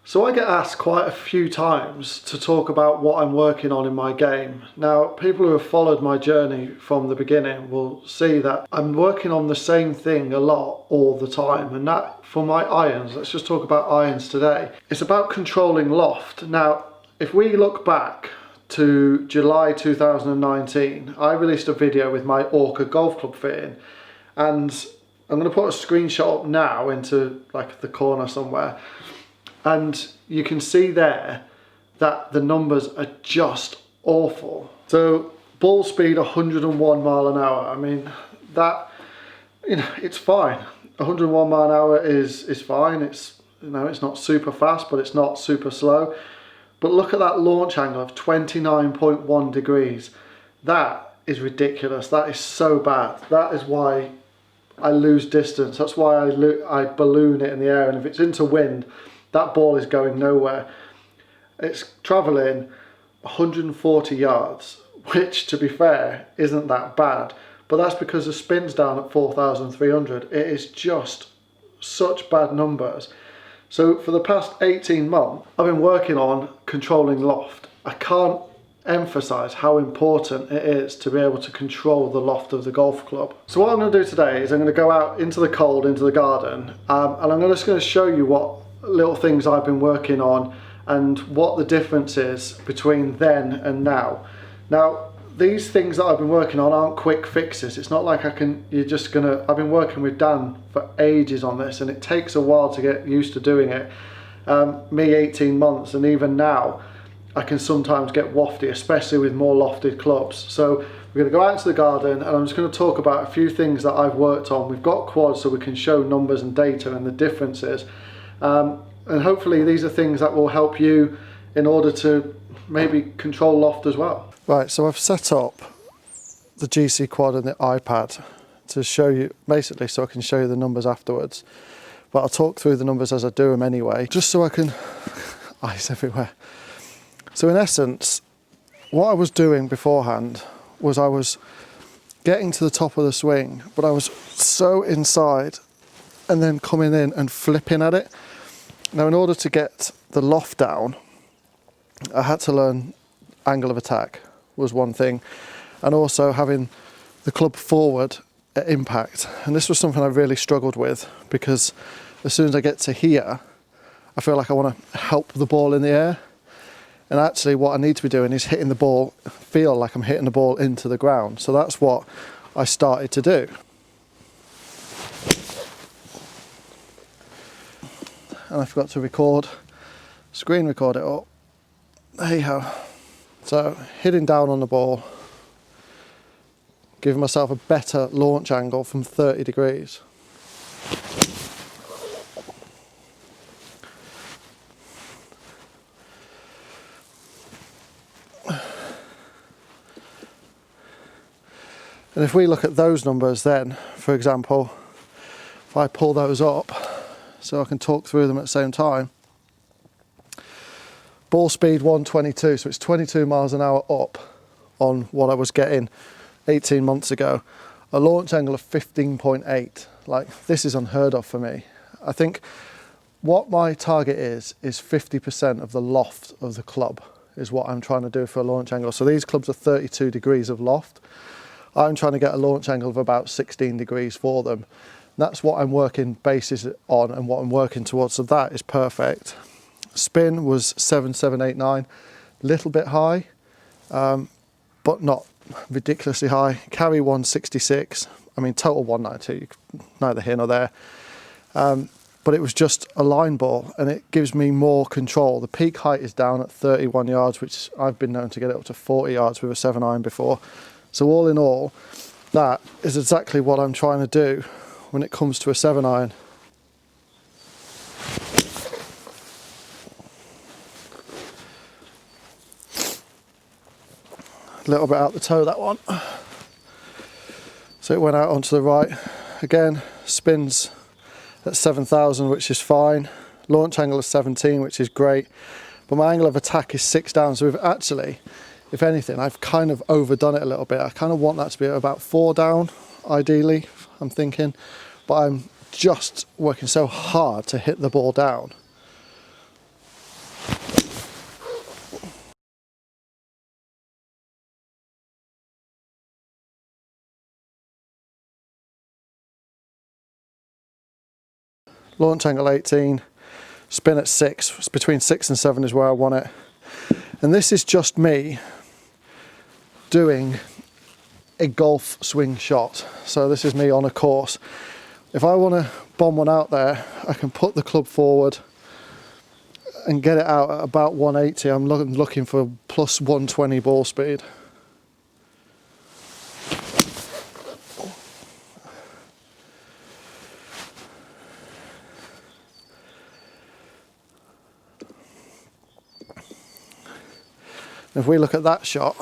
So I get asked quite a few times to talk about what I'm working on in my game. Now, people who have followed my journey from the beginning will see that I'm working on the same thing a lot all the time, and that for my irons, let's just talk about irons today. It's about controlling loft. Now, if we look back to July 2019, I released a video with my Orca golf club fitting, and I'm going to put a screenshot up now into like the corner somewhere. And you can see there that the numbers are just awful. So ball speed 101 mile an hour. I mean, that, it's fine. 101 mile an hour is fine. It's, it's not super fast, but it's not super slow. But look at that launch angle of 29.1 degrees. That is ridiculous. That is so bad. That is why I lose distance. That's why I balloon it in the air. And if it's into wind, that ball is going nowhere. It's travelling 140 yards, which, to be fair, isn't that bad. But that's because the spin's down at 4,300. It is just such bad numbers. So for the past 18 months, I've been working on controlling loft. I can't emphasize how important it is to be able to control the loft of the golf club. So what I'm going to do today is I'm going to go out into the cold, into the garden, and I'm just going to show you what little things I've been working on and what the difference is between then and now. Now, these things that I've been working on aren't quick fixes. It's not like I've been working with Dan for ages on this, and it takes a while to get used to doing it. Me 18 months, and even now I can sometimes get wafty, especially with more lofted clubs. So we're going to go out into the garden, and I'm just going to talk about a few things that I've worked on. We've got quads so we can show numbers and data and the differences. And hopefully these are things that will help you in order to maybe control loft as well. Right, so I've set up the GC quad and the iPad to show you, basically so I can show you the numbers afterwards. But I'll talk through the numbers as I do them anyway, just so I can, ice everywhere. So in essence, what I was doing beforehand was I was getting to the top of the swing, but I was so inside and then coming in and flipping at it. Now, in order to get the loft down, I had to learn angle of attack was one thing, and also having the club forward at impact. And this was something I really struggled with, because as soon as I get to here, I feel like I want to help the ball in the air. And actually what I need to be doing is hitting the ball, feel like I'm hitting the ball into the ground. So that's what I started to do. And I forgot to screen record it up. There you go. So hitting down on the ball, giving myself a better launch angle from 30 degrees. And if we look at those numbers then, for example, if I pull those up, so I can talk through them at the same time. Ball speed 122, so it's 22 miles an hour up on what I was getting 18 months ago. A launch angle of 15.8, like this is unheard of for me. I think what my target is 50% of the loft of the club is what I'm trying to do for a launch angle. So these clubs are 32 degrees of loft. I'm trying to get a launch angle of about 16 degrees for them. That's what I'm working basis on and what I'm working towards, so that is perfect. Spin was 7,789, little bit high, but not ridiculously high. Carry 166, I mean total 192, neither here nor there. But it was just a line ball, and it gives me more control. The peak height is down at 31 yards, which I've been known to get it up to 40 yards with a 7-iron before. So all in all, that is exactly what I'm trying to do when it comes to a 7-iron. A little bit out the toe, that one. So it went out onto the right. Again, spins at 7,000, which is fine. Launch angle is 17, which is great. But my angle of attack is 6 down. So we've actually, if anything, I've kind of overdone it a little bit. I kind of want that to be about 4 down, ideally, I'm thinking. But I'm just working so hard to hit the ball down. launch angle 18, spin at 6. It's between 6 and 7 is where I want it. And this is just me doing a golf swing shot. So this is me on a course. If I want to bomb one out there, I can put the club forward and get it out at about 180. I'm looking for plus 120 ball speed. If we look at that shot,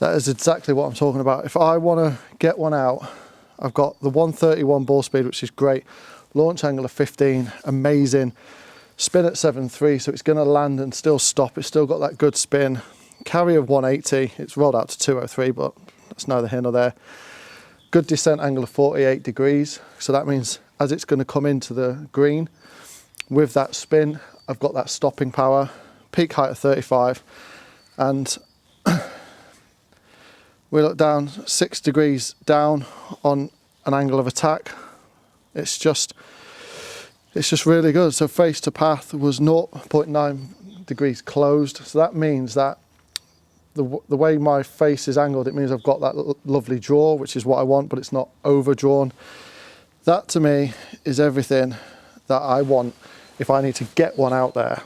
that is exactly what I'm talking about. If I want to get one out, I've got the 131 ball speed, which is great. Launch angle of 15, amazing. Spin at 7.3, so it's going to land and still stop. It's still got that good spin. Carry of 180. It's rolled out to 203, but that's neither here nor there. Good descent angle of 48 degrees. So that means as it's going to come into the green, with that spin, I've got that stopping power. Peak height of 35. And we look down 6 degrees down on an angle of attack. It's just really good. So face to path was 0.9 degrees closed. So that means that the way my face is angled, it means I've got that lovely draw, which is what I want, but it's not overdrawn. That to me is everything that I want if I need to get one out there.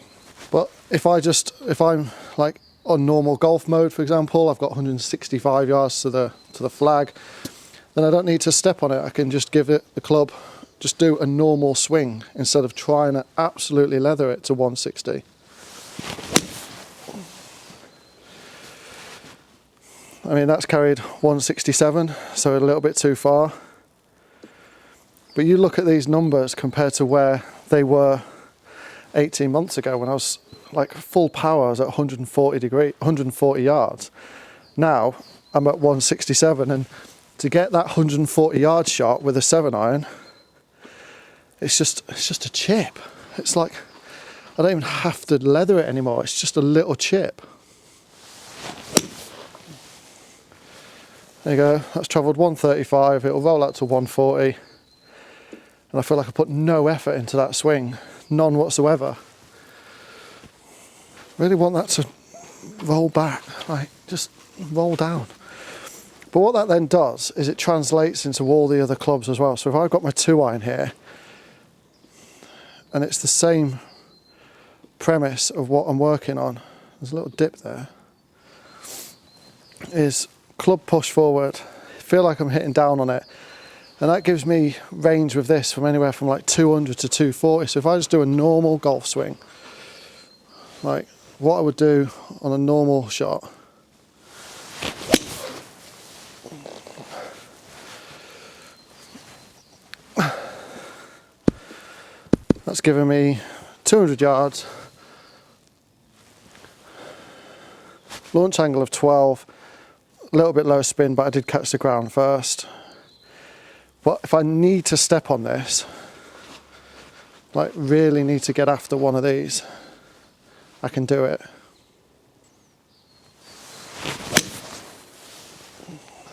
But if I'm like on normal golf mode, for example, I've got 165 yards to the flag, then I don't need to step on it. I can just give it the club, just do a normal swing instead of trying to absolutely leather it to 160. I mean, that's carried 167, so a little bit too far. But you look at these numbers compared to where they were 18 months ago when I was like full power, I was at 140 yards. Now I'm at 167, and to get that 140 yard shot with a 7-iron, it's just a chip. It's like I don't even have to leather it anymore. It's just a little chip. There you go. That's travelled 135. It'll roll out to 140, and I feel like I put no effort into that swing, none whatsoever. Really want that to roll back, like just roll down. But what that then does is it translates into all the other clubs as well. So if I've got my 2-iron here, and it's the same premise of what I'm working on, there's a little dip there, is club push forward, feel like I'm hitting down on it, and that gives me range with this from anywhere from like 200 to 240. So if I just do a normal golf swing, like what I would do on a normal shot, that's giving me 200 yards, launch angle of 12, a little bit low spin, but I did catch the ground first. But if I need to step on this, like really need to get after one of these, I can do it.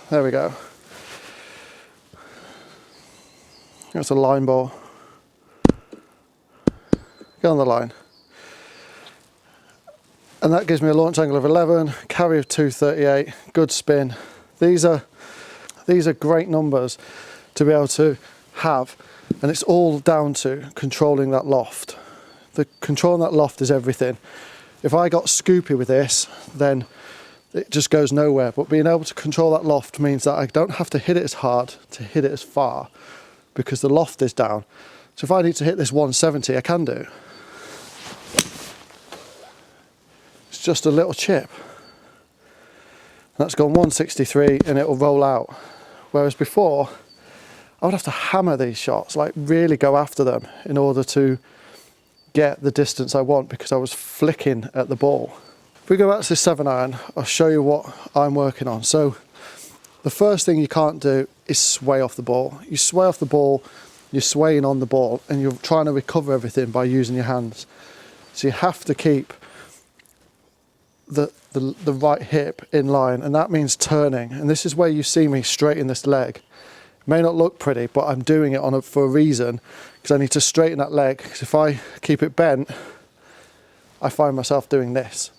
There we go. That's a line ball. Go on the line. And that gives me a launch angle of 11, carry of 238, good spin. These are great numbers to be able to have, and it's all down to controlling that loft. The controlling that loft is everything. If I got scoopy with this, then it just goes nowhere. But being able to control that loft means that I don't have to hit it as hard to hit it as far, because the loft is down. So if I need to hit this 170, I can do. It's just a little chip. That's gone 163 and it will roll out. Whereas before, I would have to hammer these shots, like really go after them in order to get the distance I want, because I was flicking at the ball. If we go back to the 7-iron, I'll show you what I'm working on. So the first thing you can't do is sway off the ball. You sway off the ball, you're swaying on the ball, and you're trying to recover everything by using your hands. So you have to keep the right hip in line, and that means turning. And this is where you see me straighten this leg, may not look pretty, but I'm doing it for a reason, because I need to straighten that leg. Because if I keep it bent, I find myself doing this.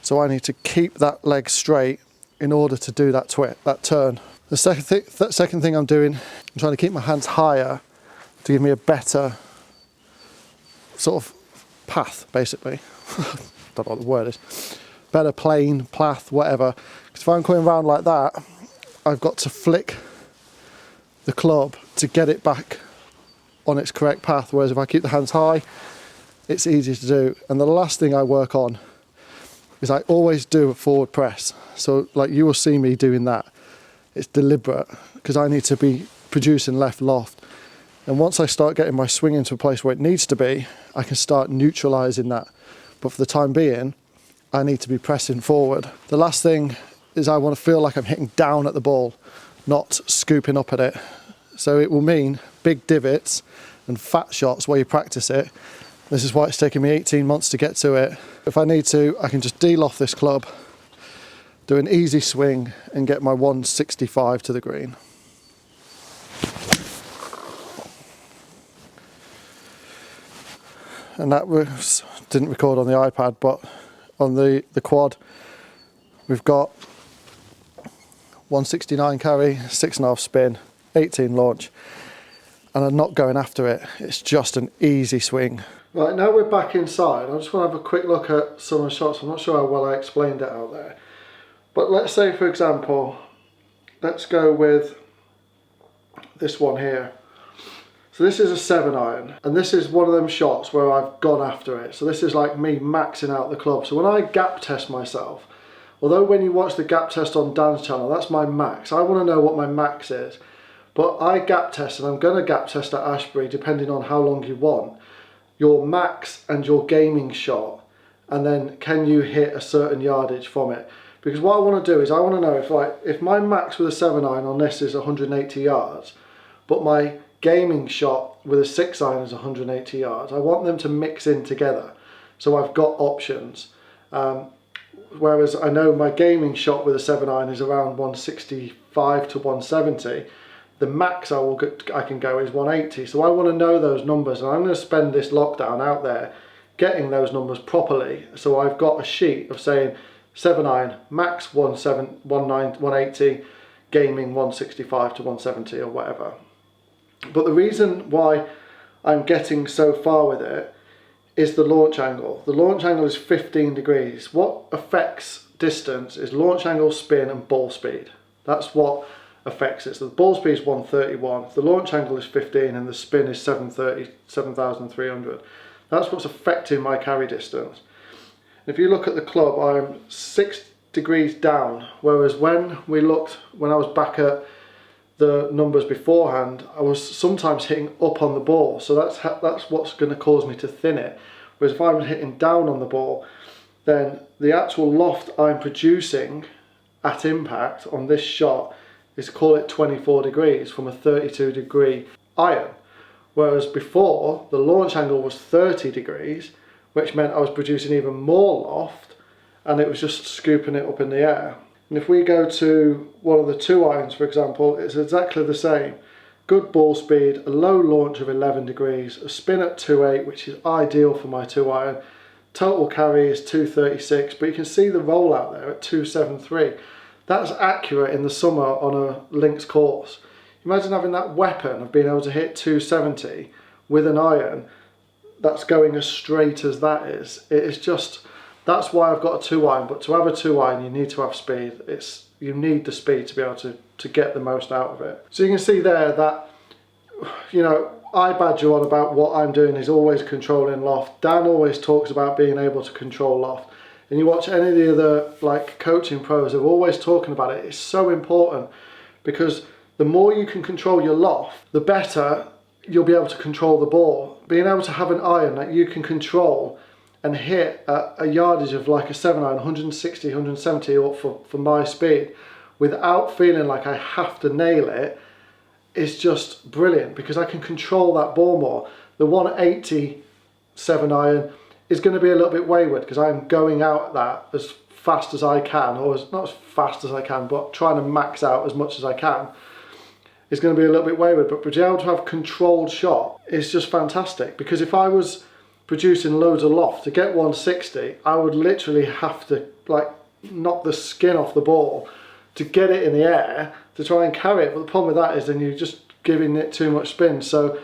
So I need to keep that leg straight in order to do that turn. The second thing I'm doing, I'm trying to keep my hands higher to give me a better sort of path, basically. Don't know what the word is. Better plane, path, whatever. Because if I'm coming around like that, I've got to flick the club to get it back on its correct path. Whereas if I keep the hands high, it's easy to do. And the last thing I work on is I always do a forward press. So like you will see me doing that. It's deliberate because I need to be producing left loft. And once I start getting my swing into a place where it needs to be, I can start neutralising that. But for the time being, I need to be pressing forward. The last thing is I want to feel like I'm hitting down at the ball, not scooping up at it. So it will mean big divots and fat shots where you practice it. This is why it's taken me 18 months to get to it. If I need to, I can just de-loft this club, do an easy swing and get my 165 to the green. And that didn't record on the iPad, but on the quad, we've got 169 carry, 6.5 spin, 18 launch, and I'm not going after it. It's just an easy swing. Right, now we're back inside. I just want to have a quick look at some of the shots. I'm not sure how well I explained it out there. But let's say, for example, let's go with this one here. So this is a 7-iron, and this is one of them shots where I've gone after it. So this is like me maxing out the club. So when I gap test myself, although when you watch the gap test on Dan's channel, that's my max. I want to know what my max is. But I gap test, and I'm going to gap test at Ashbury, depending on how long you want, your max and your gaming shot, and then can you hit a certain yardage from it. Because what I want to do is I want to know if my max with a 7-iron on this is 180 yards, but my gaming shot with a 6-iron is 180 yards. I want them to mix in together, so I've got options. Whereas I know my gaming shot with a 7-iron is around 165 to 170. The max I can go is 180. So I want to know those numbers, and I'm going to spend this lockdown out there getting those numbers properly. So I've got a sheet of saying 7-iron max 180, gaming 165 to 170 or whatever. But the reason why I'm getting so far with it is the launch angle. The launch angle is 15 degrees. What affects distance is launch angle, spin and ball speed. That's what affects it. So the ball speed is 131, the launch angle is 15 and the spin is 7,300. That's what's affecting my carry distance. If you look at the club, I'm 6 degrees down, whereas when I was back at the numbers beforehand, I was sometimes hitting up on the ball, so that's what's going to cause me to thin it. Whereas if I'm hitting down on the ball, then the actual loft I'm producing at impact on this shot is, call it 24 degrees from a 32 degree iron. Whereas before, the launch angle was 30 degrees, which meant I was producing even more loft, and it was just scooping it up in the air. And if we go to one of the 2-irons, for example, it's exactly the same. Good ball speed, a low launch of 11 degrees, a spin at 2.8, which is ideal for my 2-iron. Total carry is 236, but you can see the roll out there at 273. That's accurate in the summer on a links course. Imagine having that weapon of being able to hit 270 with an iron that's going as straight as that is. It is just, that's why I've got a 2-iron, but to have a 2-iron you need to have speed. You need the speed to be able to get the most out of it. So you can see there that, I badger on about what I'm doing is always controlling loft. Dan always talks about being able to control loft. And you watch any of the other coaching pros, they're always talking about it. It's so important, because the more you can control your loft, the better you'll be able to control the ball. Being able to have an iron that you can control and hit a yardage of like a 7-iron, 160, 170 or for my speed, without feeling like I have to nail it, is just brilliant, because I can control that ball more. The 180 7-iron is going to be a little bit wayward, because I'm going out that as fast as I can, or not as fast as I can, but trying to max out as much as I can. is going to be a little bit wayward, but being able to have controlled shot is just fantastic. Because if I was producing loads of loft to get 160, I would literally have to like knock the skin off the ball to get it in the air to try and carry it. But the problem with that is then you're just giving it too much spin. So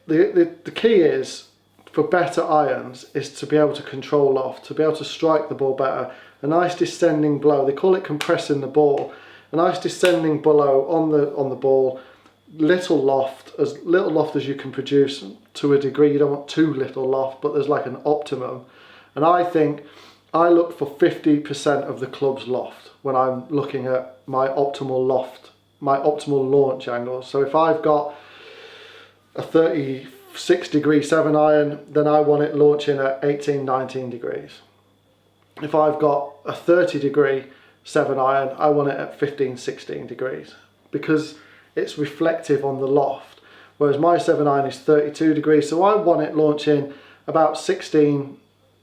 the key is, for better irons, is to be able to control loft, to be able to strike the ball better. A nice descending blow, they call it compressing the ball. A nice descending blow on the ball, little loft as you can produce to a degree. You don't want too little loft, but there's like an optimum. And I think I look for 50% of the club's loft when I'm looking at my optimal loft, my optimal launch angle. So if I've got a 36 degree 7 iron, then I want it launching at 18, 19 degrees. If I've got a 30 degree 7 iron, I want it at 15, 16 degrees, because it's reflective on the loft. Whereas my 7 iron is 32 degrees, so I want it launching about 16,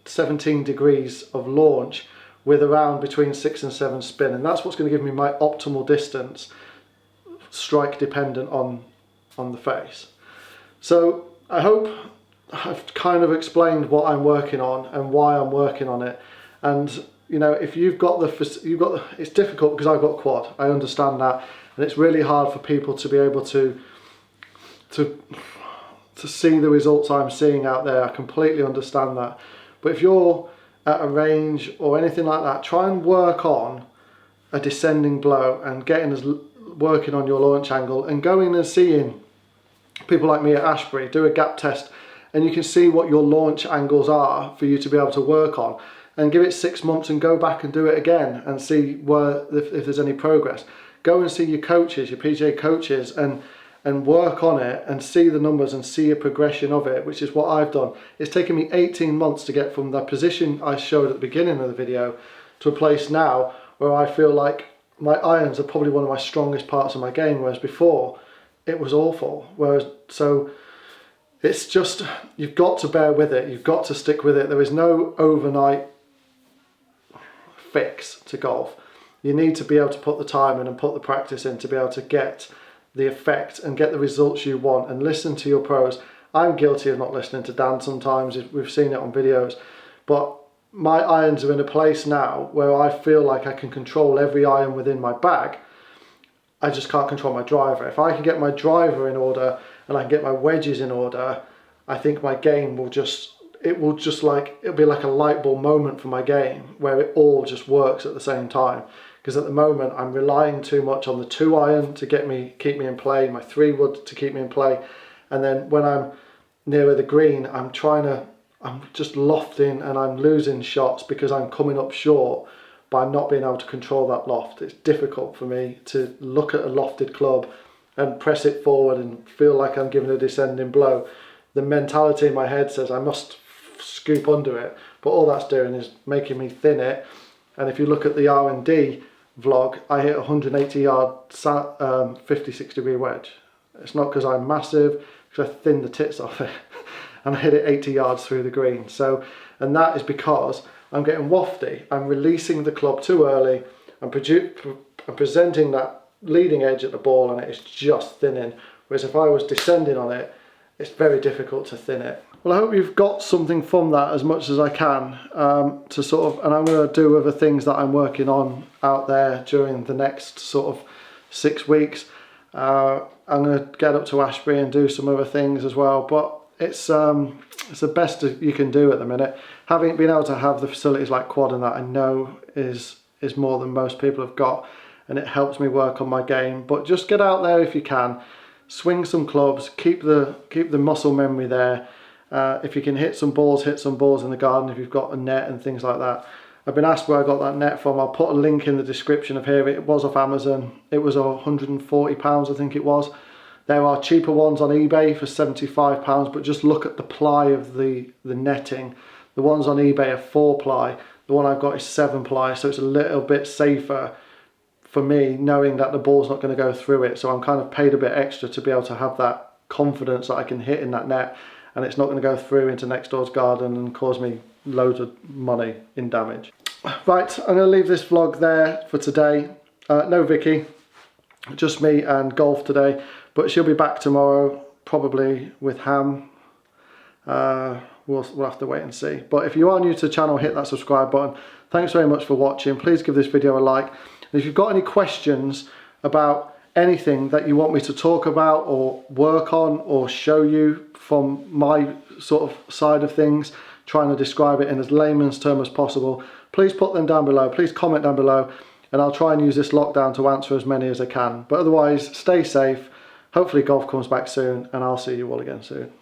17 degrees of launch with around between 6 and 7 spin, and that's what's going to give me my optimal distance, strike dependent on the face. So I hope I've kind of explained what I'm working on and why I'm working on it. And you know, if it's difficult because I've got quad, I understand that, and it's really hard for people to be able to see the results I'm seeing out there. I completely understand that. But if you're at a range or anything like that, try and work on a descending blow and working on your launch angle, and going and seeing people like me at Ashbury, do a gap test, and you can see what your launch angles are for you to be able to work on, and give it 6 months and go back and do it again and see if there's any progress. Go and see your coaches, your PGA coaches, and work on it and see the numbers and see a progression of it, which is what I've done. It's taken me 18 months to get from the position I showed at the beginning of the video to a place now where I feel like my irons are probably one of my strongest parts of my game, whereas before it was awful. So it's just, you've got to bear with it, you've got to stick with it. There is no overnight fix to golf. You need to be able to put the time in and put the practice in to be able to get the effect and get the results you want, and listen to your pros. I'm guilty of not listening to Dan sometimes, we've seen it on videos, but my irons are in a place now where I feel like I can control every iron within my bag. I just can't control my driver. If I can get my driver in order and I can get my wedges in order, I think my game will it'll be like a light bulb moment for my game where it all just works at the same time. Because at the moment I'm relying too much on the 2 iron to keep me in play, my 3 wood to keep me in play, and then when I'm nearer the green I'm just lofting and I'm losing shots because I'm coming up short by not being able to control that loft. It's difficult for me to look at a lofted club and press it forward and feel like I'm giving a descending blow. The mentality in my head says I must scoop under it, but all that's doing is making me thin it. And if you look at the R&D vlog, I hit 180 yard 56 degree wedge. It's not because I'm massive, because I thinned the tits off it and I hit it 80 yards through the green. So, and that is because I'm getting wafty. I'm releasing the club too early. I'm presenting that leading edge at the ball and it's just thinning. Whereas if I was descending on it, it's very difficult to thin it. Well, I hope you've got something from that as much as I can and I'm going to do other things that I'm working on out there during the next sort of 6 weeks. I'm going to get up to Ashbury and do some other things as well, but it's the best you can do at the minute. Having been able to have the facilities like quad and that, I know is more than most people have got, and it helps me work on my game. But just get out there if you can, swing some clubs, keep the muscle memory there. If you can hit some balls in the garden if you've got a net and things like that. I've been asked where I got that net from. I'll put a link in the description of here. It was off Amazon. It was £140 I think it was. There are cheaper ones on eBay for £75, but just look at the ply of the netting. The ones on eBay are 4 ply. The one I've got is 7 ply, so it's a little bit safer for me knowing that the ball's not going to go through it. So I'm kind of paid a bit extra to be able to have that confidence that I can hit in that net and it's not going to go through into next door's garden and cause me loads of money in damage. Right, I'm going to leave this vlog there for today. No Vicky. Just me and golf today, but she'll be back tomorrow, probably with Ham. We'll have to wait and see. But if you are new to the channel, hit that subscribe button. Thanks very much for watching. Please give this video a like. And if you've got any questions about anything that you want me to talk about or work on or show you from my sort of side of things, trying to describe it in as layman's term as possible, please put them down below. Please comment down below, and I'll try and use this lockdown to answer as many as I can. But otherwise, stay safe. Hopefully golf comes back soon, and I'll see you all again soon.